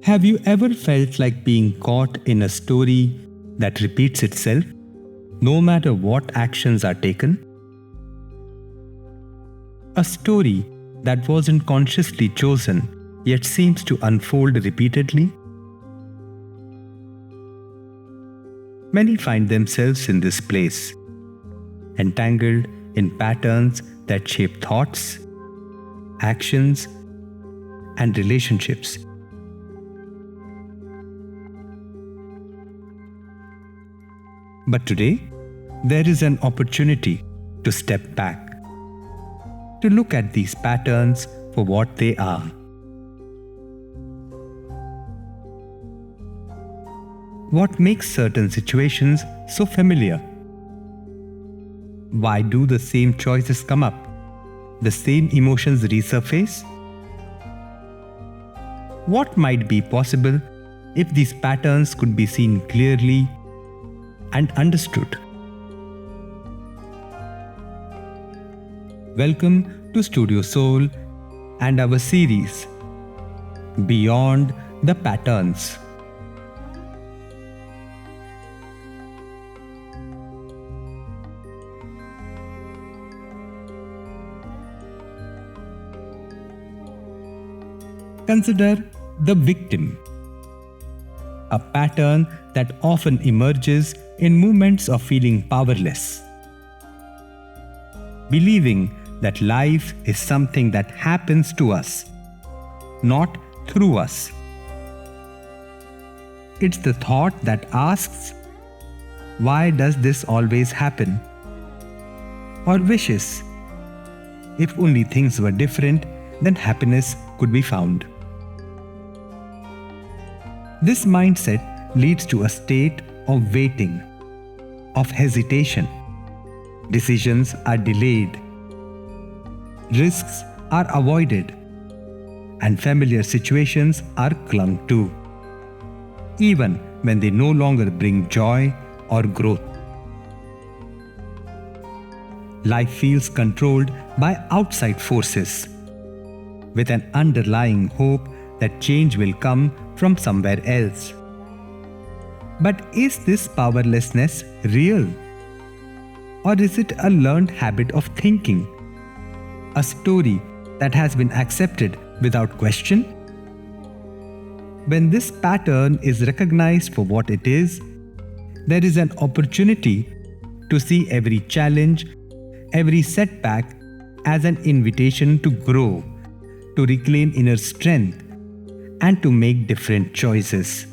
Have you ever felt like being caught in a story that repeats itself, no matter what actions are taken? A story that wasn't consciously chosen, yet seems to unfold repeatedly? Many find themselves in this place, entangled in patterns that shape thoughts, actions, and relationships. But today, there is an opportunity to step back, to look at these patterns for what they are. What makes certain situations so familiar? Why do the same choices come up? The same emotions resurface? What might be possible if these patterns could be seen clearly and understood? Welcome to Studio Soul and our series, Beyond the Patterns. Consider the victim, a pattern that often emerges in moments of feeling powerless. Believing that life is something that happens to us, not through us. It's the thought that asks, why does this always happen? Or wishes, if only things were different, then happiness could be found. This mindset leads to a state of waiting, of hesitation. Decisions are delayed, risks are avoided, and familiar situations are clung to, even when they no longer bring joy or growth. Life feels controlled by outside forces, with an underlying hope that change will come from somewhere else. But is this powerlessness real? Or is it a learned habit of thinking? A story that has been accepted without question? When this pattern is recognized for what it is, there is an opportunity to see every challenge, every setback as an invitation to grow, to reclaim inner strength, and to make different choices.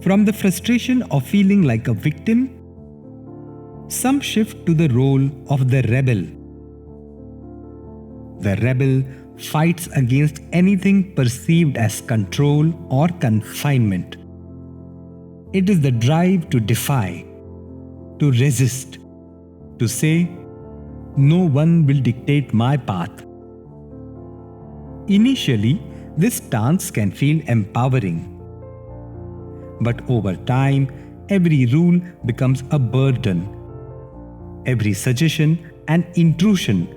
From the frustration of feeling like a victim, some shift to the role of the rebel. The rebel fights against anything perceived as control or confinement. It is the drive to defy, to resist, to say, no one will dictate my path. Initially, this stance can feel empowering. But over time, every rule becomes a burden, every suggestion an intrusion,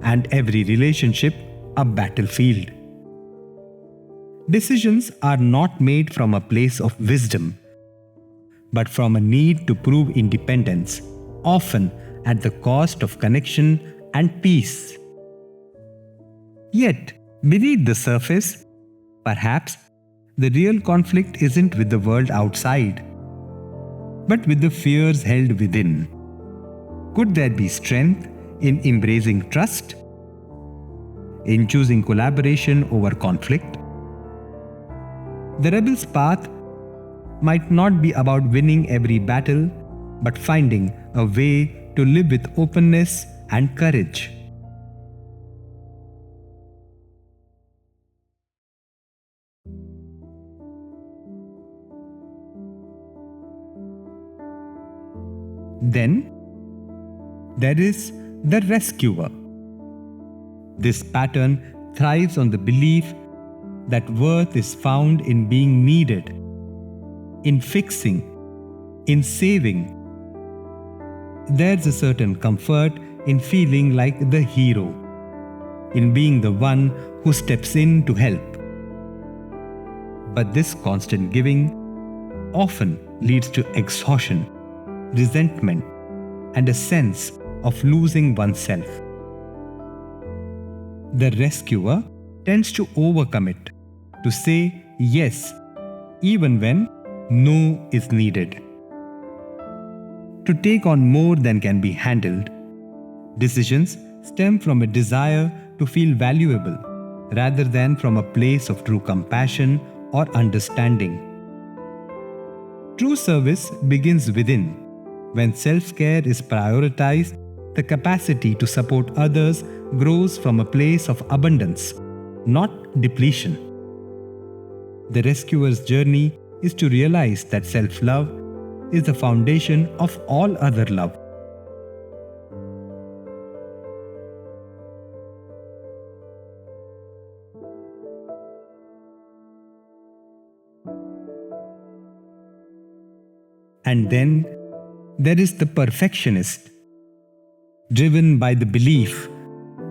and every relationship a battlefield. Decisions are not made from a place of wisdom, but from a need to prove independence, often at the cost of connection and peace. Yet, beneath the surface, perhaps the real conflict isn't with the world outside, but with the fears held within. Could there be strength in embracing trust? In choosing collaboration over conflict? The rebel's path might not be about winning every battle, but finding a way to live with openness and courage. Then, there is the rescuer. This pattern thrives on the belief that worth is found in being needed, in fixing, In saving, there's a certain comfort in feeling like the hero, in being the one who steps in to help. But this constant giving often leads to exhaustion, resentment, and a sense of losing oneself. The rescuer tends to overcome it, to say yes even when no is needed, to take on more than can be handled. Decisions stem from a desire to feel valuable rather than from a place of true compassion or understanding. True service begins within. When self-care is prioritized, the capacity to support others grows from a place of abundance, not depletion. The rescuer's journey is to realize that self-love is the foundation of all other love. And then there is the perfectionist, driven by the belief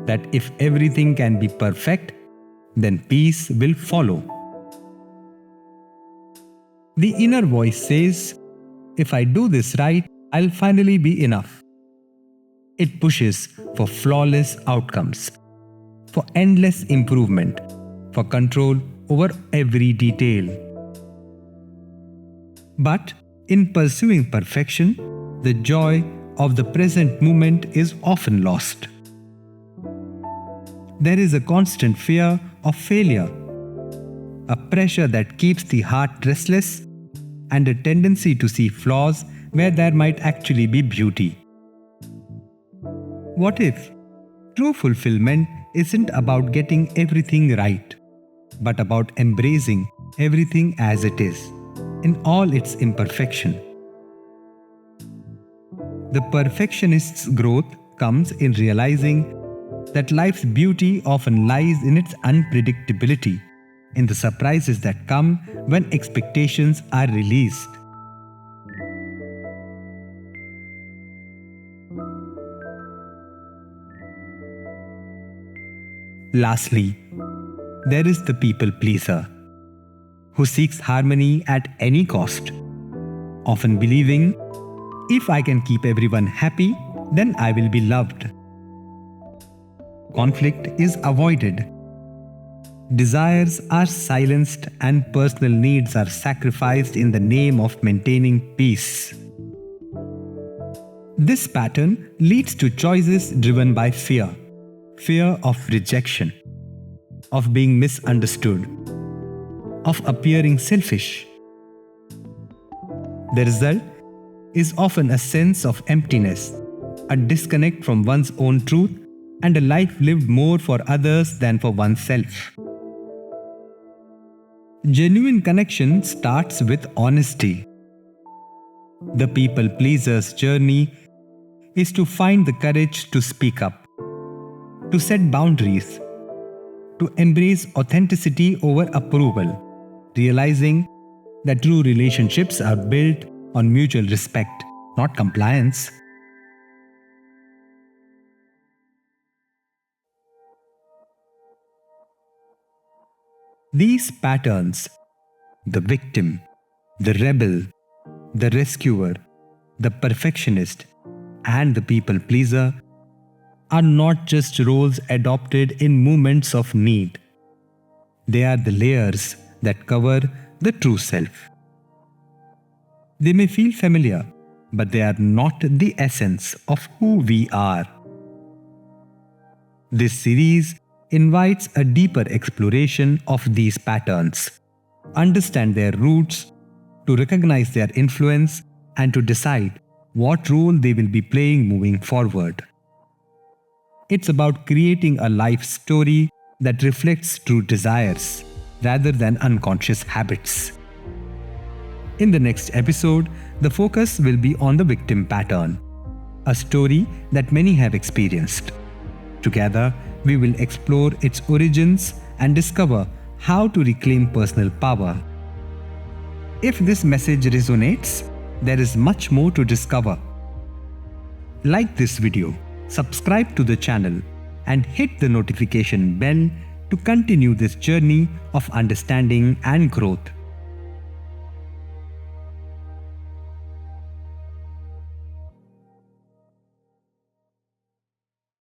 that if everything can be perfect, then peace will follow. The inner voice says, if I do this right, I'll finally be enough. It pushes for flawless outcomes, for endless improvement, for control over every detail. But in pursuing perfection, the joy of the present moment is often lost. There is a constant fear of failure, a pressure that keeps the heart restless, and a tendency to see flaws where there might actually be beauty. What if true fulfillment isn't about getting everything right, but about embracing everything as it is, in all its imperfection? The perfectionist's growth comes in realizing that life's beauty often lies in its unpredictability, in the surprises that come when expectations are released. Lastly, there is the people pleaser, who seeks harmony at any cost, often believing, if I can keep everyone happy, then I will be loved. Conflict is avoided. Desires are silenced and personal needs are sacrificed in the name of maintaining peace. This pattern leads to choices driven by fear of rejection, of being misunderstood, of appearing selfish. The result is often a sense of emptiness, a disconnect from one's own truth, and a life lived more for others than for oneself. Genuine connection starts with honesty. The people pleaser's journey is to find the courage to speak up, to set boundaries, to embrace authenticity over approval, realizing that true relationships are built on mutual respect, not compliance. These patterns, the victim, the rebel, the rescuer, the perfectionist, and the people pleaser, are not just roles adopted in moments of need. They are the layers that cover the true self. They may feel familiar, but they are not the essence of who we are. This series invites a deeper exploration of these patterns, understand their roots, to recognize their influence, and to decide what role they will be playing moving forward. It's about creating a life story that reflects true desires rather than unconscious habits. In the next episode, the focus will be on the victim pattern, a story that many have experienced. Together, we will explore its origins and discover how to reclaim personal power. If this message resonates, there is much more to discover. Like this video, subscribe to the channel, and hit the notification bell to continue this journey of understanding and growth.